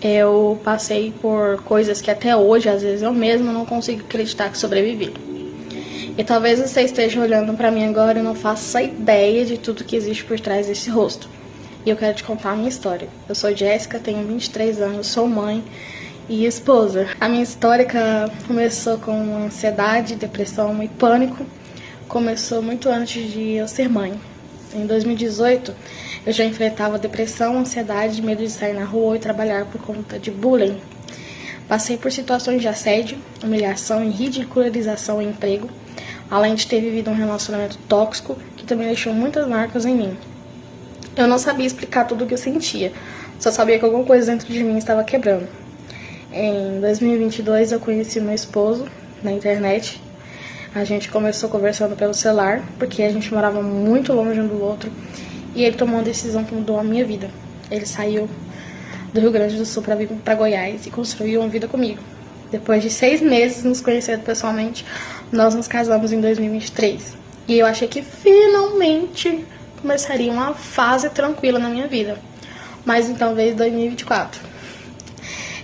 Eu passei por coisas que até hoje, às vezes, eu mesma não consigo acreditar que sobrevivi. E talvez você esteja olhando pra mim agora e não faça ideia de tudo que existe por trás desse rosto. E eu quero te contar a minha história. Eu sou Jéssica, tenho 23 anos, sou mãe e esposa. A minha história começou com ansiedade, depressão e pânico. Começou muito antes de eu ser mãe. Em 2018, eu já enfrentava depressão, ansiedade, medo de sair na rua e trabalhar por conta de bullying. Passei por situações de assédio, humilhação e ridicularização em emprego, além de ter vivido um relacionamento tóxico que também deixou muitas marcas em mim. Eu não sabia explicar tudo o que eu sentia, só sabia que alguma coisa dentro de mim estava quebrando. Em 2022 eu conheci meu esposo na internet. A gente começou conversando pelo celular, porque a gente morava muito longe um do outro, e ele tomou uma decisão que mudou a minha vida. Ele saiu do Rio Grande do Sul para vir para Goiás e construiu uma vida comigo. Depois de 6 meses nos conhecendo pessoalmente, nós nos casamos em 2023. E eu achei que finalmente começaria uma fase tranquila na minha vida. Mas então veio 2024.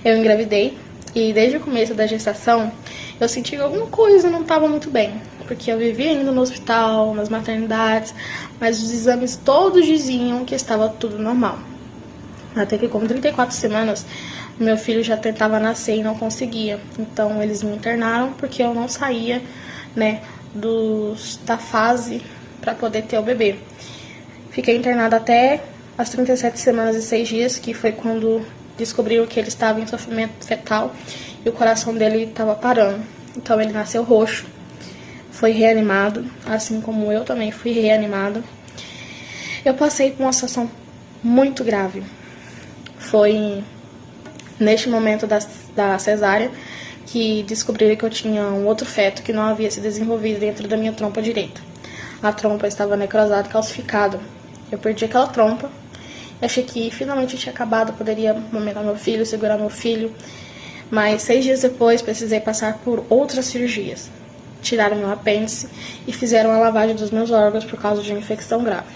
Eu engravidei e desde o começo da gestação eu senti que alguma coisa não estava muito bem. Porque eu vivia ainda no hospital, nas maternidades, mas os exames todos diziam que estava tudo normal. Até que com 34 semanas, meu filho já tentava nascer e não conseguia. Então eles me internaram porque eu não saía, da fase para poder ter o bebê. Fiquei internada até as 37 semanas e 6 dias, que foi quando descobriram que ele estava em sofrimento fetal e o coração dele estava parando. Então ele nasceu roxo, foi reanimado, assim como eu também fui reanimada. Eu passei por uma situação muito grave. Foi neste momento da cesárea que descobriram que eu tinha um outro feto que não havia se desenvolvido dentro da minha trompa direita. A trompa estava necrosada e calcificada. Eu perdi aquela trompa. Achei que finalmente tinha acabado, eu poderia amamentar meu filho, segurar meu filho. Mas 6 dias depois precisei passar por outras cirurgias. Tiraram meu apêndice e fizeram a lavagem dos meus órgãos por causa de uma infecção grave.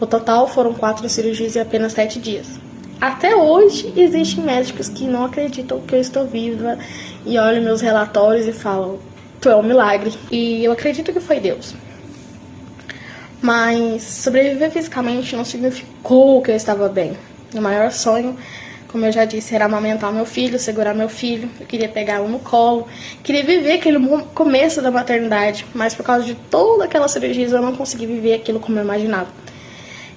No total foram 4 cirurgias em apenas 7 dias. Até hoje existem médicos que não acreditam que eu estou viva e olham meus relatórios e falam: tu é um milagre. E eu acredito que foi Deus. Mas sobreviver fisicamente não significou que eu estava bem. Meu maior sonho, como eu já disse, era amamentar meu filho, segurar meu filho. Eu queria pegá-lo no colo, queria viver aquele começo da maternidade, mas por causa de todas aquelas cirurgias eu não consegui viver aquilo como eu imaginava.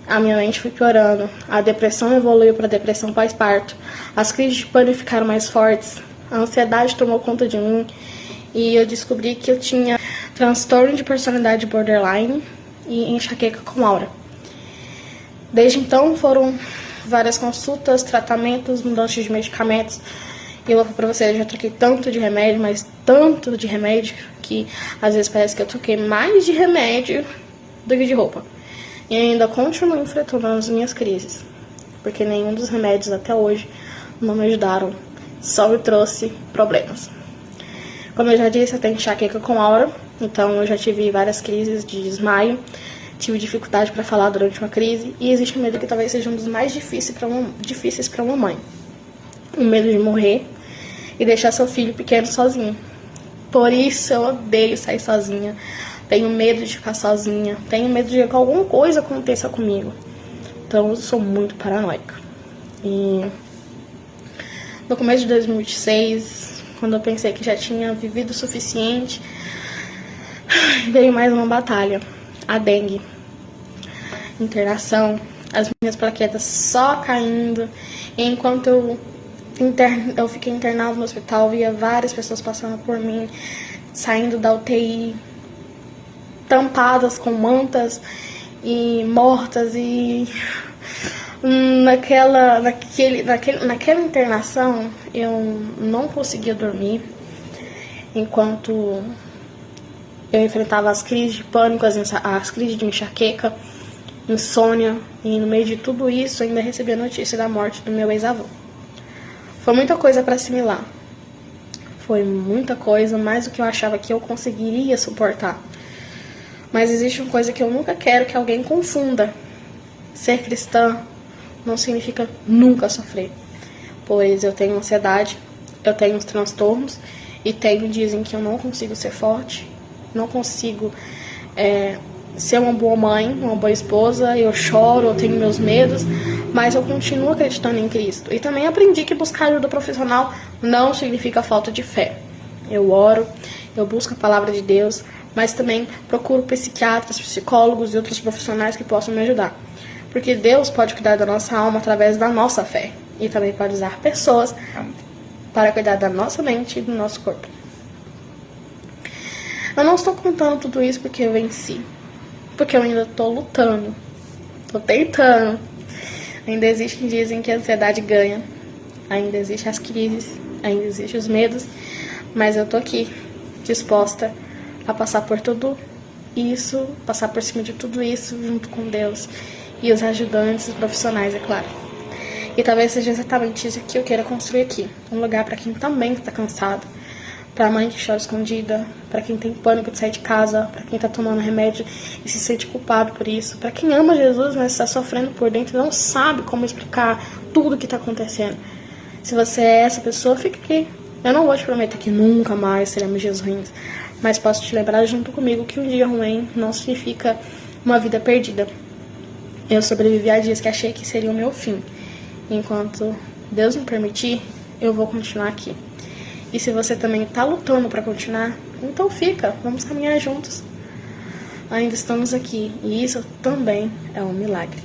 A minha mente foi piorando, a depressão evoluiu para depressão pós-parto, as crises de pânico ficaram mais fortes, a ansiedade tomou conta de mim e eu descobri que eu tinha transtorno de personalidade borderline e enxaqueca com aura. Desde então foram várias consultas, tratamentos, mudanças de medicamentos. E eu vou falar pra você, eu já troquei tanto de remédio, mas tanto de remédio, que às vezes parece que eu troquei mais de remédio do que de roupa. E ainda continuo enfrentando as minhas crises, porque nenhum dos remédios até hoje não me ajudaram, só me trouxe problemas. Como eu já disse, eu tenho enxaqueca com aura, então eu já tive várias crises de desmaio, tive dificuldade para falar durante uma crise, e existe um medo que talvez seja um dos mais difíceis para uma mãe. O medo de morrer e deixar seu filho pequeno sozinho. Por isso eu odeio sair sozinha, tenho medo de ficar sozinha, tenho medo de que alguma coisa aconteça comigo. Então eu sou muito paranoica. E no começo de 2026, quando eu pensei que já tinha vivido o suficiente, veio mais uma batalha, a dengue. Internação, as minhas plaquetas só caindo. E enquanto eu fiquei internada no hospital, via várias pessoas passando por mim, saindo da UTI, tampadas com mantas e mortas. E naquela internação eu não conseguia dormir enquanto eu enfrentava as crises de pânico, as crises de enxaqueca, insônia, e no meio de tudo isso ainda recebi a notícia da morte do meu ex-avô. Foi muita coisa para assimilar. Foi muita coisa, mais do que eu achava que eu conseguiria suportar. Mas existe uma coisa que eu nunca quero que alguém confunda. Ser cristã não significa nunca sofrer. pois eu tenho ansiedade, eu tenho os transtornos e tenho dias em que eu não consigo ser forte, não consigo ser uma boa mãe, uma boa esposa, eu choro, eu tenho meus medos, mas eu continuo acreditando em Cristo. E também aprendi que buscar ajuda profissional não significa falta de fé. Eu oro, eu busco a palavra de Deus, mas também procuro psiquiatras, psicólogos e outros profissionais que possam me ajudar. Porque Deus pode cuidar da nossa alma através da nossa fé. E também pode usar pessoas para cuidar da nossa mente e do nosso corpo. Eu não estou contando tudo isso porque eu venci. Porque eu ainda estou lutando. Estou tentando. Ainda existem dias em que a ansiedade ganha. Ainda existem as crises. Ainda existem os medos. Mas eu tô aqui, disposta a passar por tudo isso, passar por cima de tudo isso junto com Deus e os ajudantes os profissionais, é claro. E talvez seja exatamente isso que eu queira construir aqui. Um lugar para quem também está cansado, para a mãe que chora escondida, para quem tem pânico de sair de casa, para quem está tomando remédio e se sente culpado por isso, para quem ama Jesus, mas está sofrendo por dentro e não sabe como explicar tudo o que está acontecendo. Se você é essa pessoa, fica aqui. Eu não vou te prometer que nunca mais teremos dias ruins, mas posso te lembrar junto comigo que um dia ruim não significa uma vida perdida. Eu sobrevivi a dias que achei que seria o meu fim. Enquanto Deus me permitir, eu vou continuar aqui. E se você também está lutando para continuar, então fica, vamos caminhar juntos. Ainda estamos aqui, e isso também é um milagre.